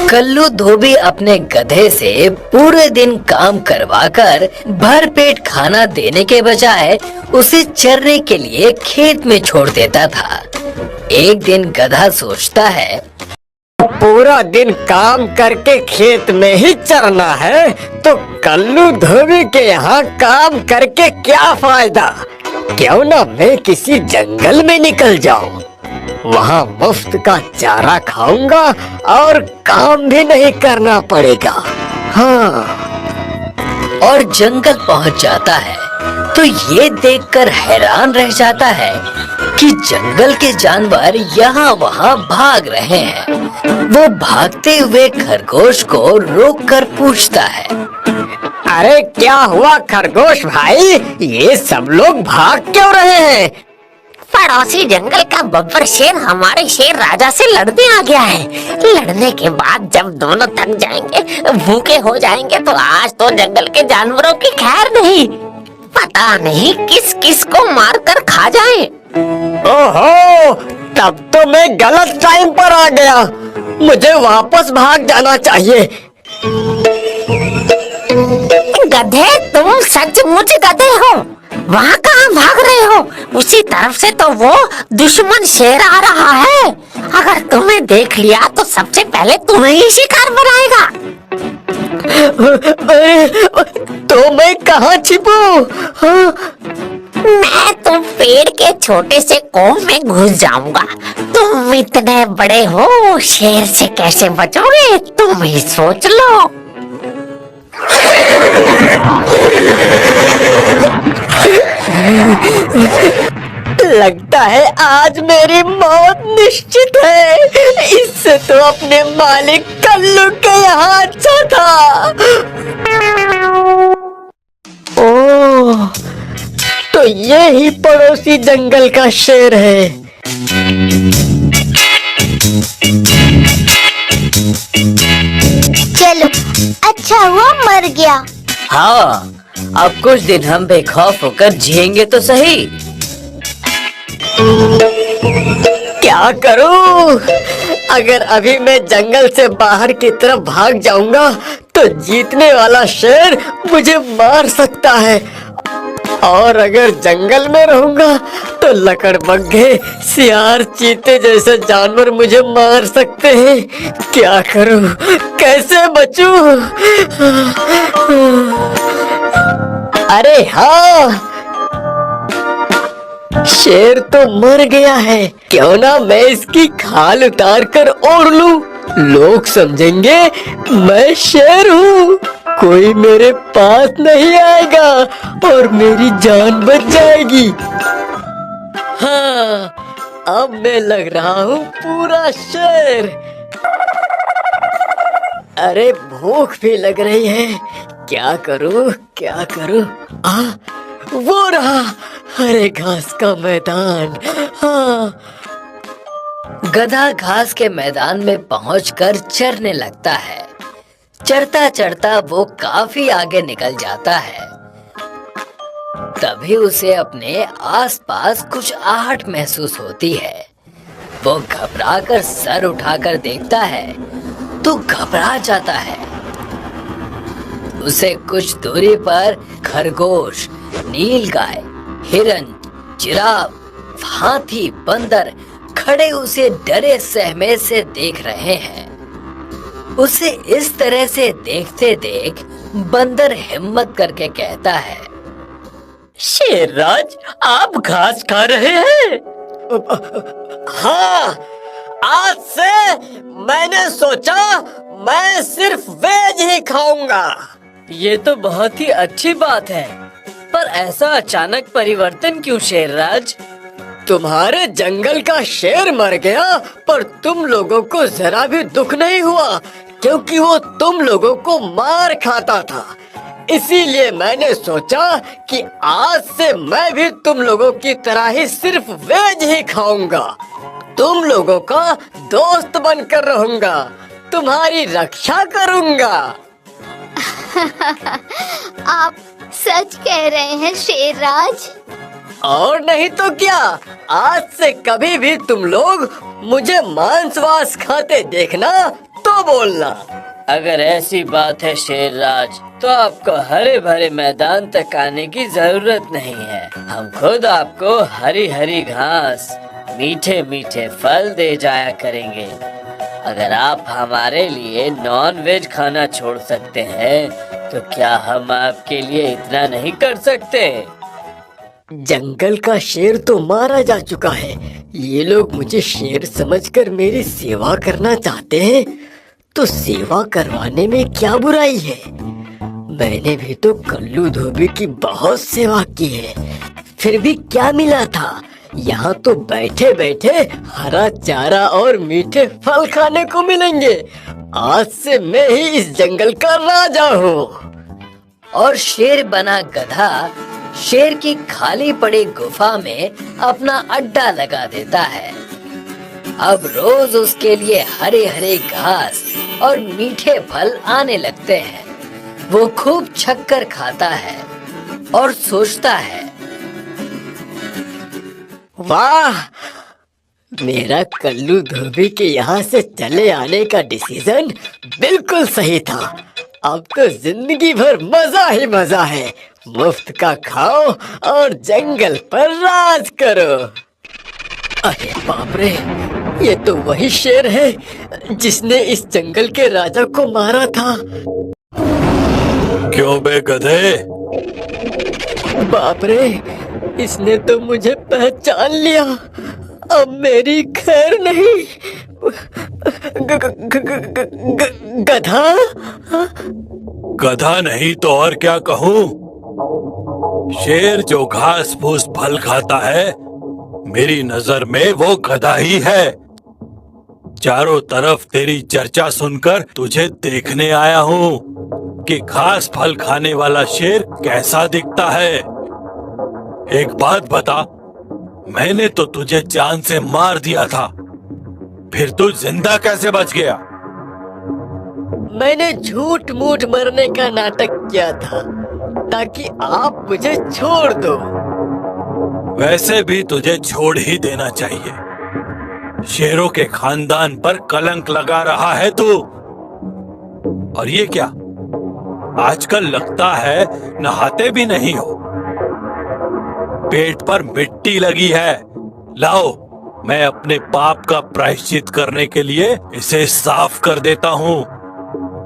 कल्लू धोबी अपने गधे से पूरे दिन काम करवाकर भरपेट खाना देने के बजाय उसे चरने के लिए खेत में छोड़ देता था। एक दिन गधा सोचता है, पूरा दिन काम करके खेत में ही चरना है तो कल्लू धोबी के यहाँ काम करके क्या फायदा। क्यों ना मैं किसी जंगल में निकल जाऊं, वहाँ मुफ्त का चारा खाऊंगा और काम भी नहीं करना पड़ेगा। हाँ। और जंगल पहुँच जाता है तो ये देखकर हैरान रह जाता है कि जंगल के जानवर यहाँ वहाँ भाग रहे हैं। वो भागते हुए खरगोश को रोककर पूछता है, अरे क्या हुआ खरगोश भाई, ये सब लोग भाग क्यों रहे हैं? पड़ोसी जंगल का बब्बर शेर हमारे शेर राजा से लड़ने आ गया है। लड़ने के बाद जब दोनों थक जाएंगे, भूखे हो जाएंगे तो आज तो जंगल के जानवरों की खैर नहीं। पता नहीं किस किस को मार कर खा जाए। ओहो, तब तो मैं गलत टाइम पर आ गया। मुझे वापस भाग जाना चाहिए। गधे, तुम सचमुच गधे हो। वहाँ कहाँ भाग रहे हो? उसी तरफ से तो वो दुश्मन शेर आ रहा है। अगर तुम्हें देख लिया तो सबसे पहले तुम्हें ही शिकार बनाएगा। तो मैं कहाँ छिपूं? हाँ? मैं तो पेड़ के छोटे से कोह में घुस जाऊंगा। तुम इतने बड़े हो, शेर से कैसे बचोगे? तुम ही सोच लो। लगता है आज मेरी मौत निश्चित है। इससे तो अपने मालिक कल्लू के यहाँ अच्छा था। ओह, तो ये ही पड़ोसी जंगल का शेर है। चलो, अच्छा हुआ मर गया। हाँ, अब कुछ दिन हम बेखौफ होकर जिएंगे तो सही। क्या करूं? अगर अभी मैं जंगल से बाहर की तरफ भाग जाऊंगा तो जीतने वाला शेर मुझे मार सकता है, और अगर जंगल में रहूंगा तो लकड़बग्घे, सियार, चीते जैसे जानवर मुझे मार सकते हैं। क्या करूं? कैसे बचूं? अरे हाँ, शेर तो मर गया है। क्यों ना मैं इसकी खाल उतार कर ओढ़ लूं। लोग समझेंगे मैं शेर हूँ, कोई मेरे पास नहीं आएगा और मेरी जान बच जाएगी। हाँ, अब मैं लग रहा हूँ पूरा शेर। अरे भूख भी लग रही है, क्या करूँ क्या करूँ? वो रहा हरे घास का मैदान। हाँ। गधा घास के मैदान में पहुंचकर चरने लगता है। चरता चरता वो काफी आगे निकल जाता है। तभी उसे अपने आसपास कुछ आहट महसूस होती है। वो घबराकर सर उठाकर देखता है तो घबरा जाता है। उसे कुछ दूरी पर खरगोश, नीलगाय, हिरन, जिराफ, हाथी, बंदर खड़े उसे डरे सहमे से देख रहे हैं। उसे इस तरह से देखते देख बंदर हिम्मत करके कहता है, शेरराज, आप घास खा रहे हैं? हाँ, आज से मैंने सोचा मैं सिर्फ वेज ही खाऊंगा। ये तो बहुत ही अच्छी बात है, पर ऐसा अचानक परिवर्तन क्यों शेरराज? तुम्हारे जंगल का शेर मर गया, पर तुम लोगों को जरा भी दुख नहीं हुआ, क्योंकि वो तुम लोगों को मार खाता था। इसीलिए मैंने सोचा कि आज से मैं भी तुम लोगों की तरह ही सिर्फ वेज ही खाऊंगा। तुम लोगों का दोस्त बनकर रहूंगा, तुम्हारी रक्षा करूंगा। आप सच कह रहे हैं शेरराज? और नहीं तो क्या, आज से कभी भी तुम लोग मुझे मांस वास खाते देखना तो बोलना। अगर ऐसी बात है शेरराज, तो आपको हरे भरे मैदान तक आने की जरूरत नहीं है। हम खुद आपको हरी हरी घास, मीठे मीठे फल दे जाया करेंगे। अगर आप हमारे लिए नॉन वेज खाना छोड़ सकते हैं, तो क्या हम आपके लिए इतना नहीं कर सकते? जंगल का शेर तो मारा जा चुका है, ये लोग मुझे शेर समझकर मेरी सेवा करना चाहते हैं, तो सेवा करवाने में क्या बुराई है। मैंने भी तो कल्लू धोबी की बहुत सेवा की है, फिर भी क्या मिला था। यहाँ तो बैठे बैठे हरा चारा और मीठे फल खाने को मिलेंगे। आज से मैं ही इस जंगल का राजा हूँ। और शेर बना गधा शेर की खाली पड़ी गुफा में अपना अड्डा लगा देता है। अब रोज उसके लिए हरे हरे घास और मीठे फल आने लगते हैं। वो खूब छक्कर खाता है और सोचता है, वाह, मेरा कल्लू धोबी के यहाँ से चले आने का डिसीजन बिल्कुल सही था। अब तो जिंदगी भर मजा ही मजा है। मुफ्त का खाओ और जंगल पर राज करो। अरे बाप रे, ये तो वही शेर है जिसने इस जंगल के राजा को मारा था। क्यों बे गधे? बाप रे, इसने तो मुझे पहचान लिया। अब मेरी खैर नहीं। गधा? गधा नहीं तो और क्या कहूँ? शेर जो घास फूस फल खाता है, मेरी नजर में वो गधा ही है। चारों तरफ तेरी चर्चा सुनकर तुझे देखने आया हूँ कि घास फल खाने वाला शेर कैसा दिखता है। एक बात बता, मैंने तो तुझे जान से मार दिया था, फिर तू जिंदा कैसे बच गया? मैंने झूठ मूठ मरने का नाटक किया था ताकि आप मुझे छोड़ दो। वैसे भी तुझे छोड़ ही देना चाहिए। शेरों के खानदान पर कलंक लगा रहा है तू। और ये क्या, आजकल लगता है नहाते भी नहीं हो। पेट पर मिट्टी लगी है। लाओ, मैं अपने पाप का प्रायश्चित करने के लिए इसे साफ कर देता हूँ।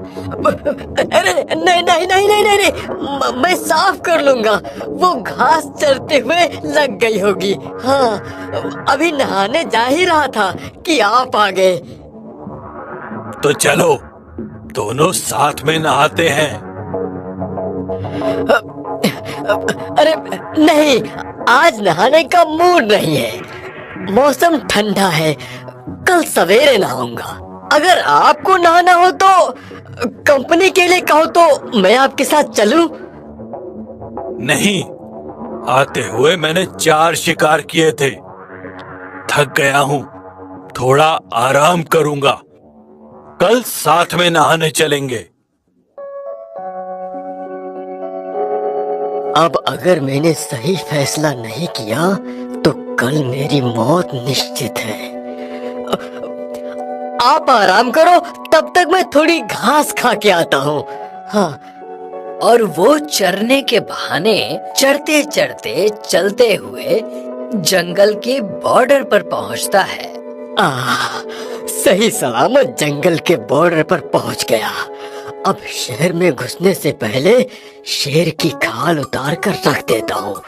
अरे नहीं नहीं नहीं नहीं नहीं, नहीं। मैं साफ कर लूंगा। वो घास चरते हुए लग गई होगी। हाँ, अभी नहाने जा ही रहा था कि आप आ गए। तो चलो, दोनों साथ में नहाते हैं। अरे नहीं, आज नहाने का मूड नहीं है। मौसम ठंडा है, कल सवेरे नहाऊंगा। अगर आपको नहाना हो तो कंपनी के लिए कहो तो मैं आपके साथ चलूं? नहीं, आते हुए मैंने 4 शिकार किए थे। थक गया हूँ, थोड़ा आराम करूंगा। कल साथ में नहाने चलेंगे। अब अगर मैंने सही फैसला नहीं किया तो कल मेरी मौत निश्चित है। आप आराम करो, तब तक मैं थोड़ी घास खा के आता हूँ। हाँ। और वो चरने के बहाने चढ़ते चढ़ते चलते हुए जंगल के बॉर्डर पर पहुंचता है। सही सलामत जंगल के बॉर्डर पर पहुंच गया। अब शहर में घुसने से पहले शेर की खाल उतार कर रख देता हूँ।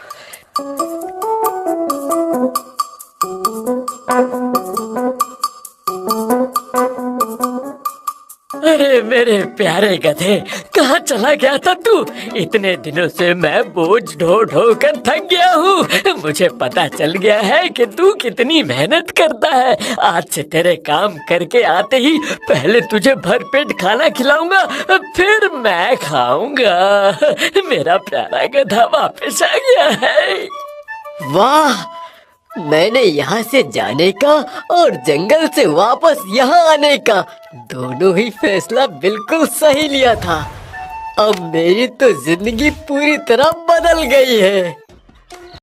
अरे मेरे प्यारे गधे, कहाँ चला गया था तू? इतने दिनों से मैं बोझ ढो ढो कर थक गया हूँ। मुझे पता चल गया है कि तू कितनी मेहनत करता है। आज से तेरे काम करके आते ही पहले तुझे भरपेट खाना खिलाऊंगा, फिर मैं खाऊंगा। मेरा प्यारा गधा वापस आ गया है। वाह, मैंने यहाँ से जाने का और जंगल से वापस यहाँ आने का दोनों ही फैसला बिल्कुल सही लिया था। अब मेरी तो जिंदगी पूरी तरह बदल गई है।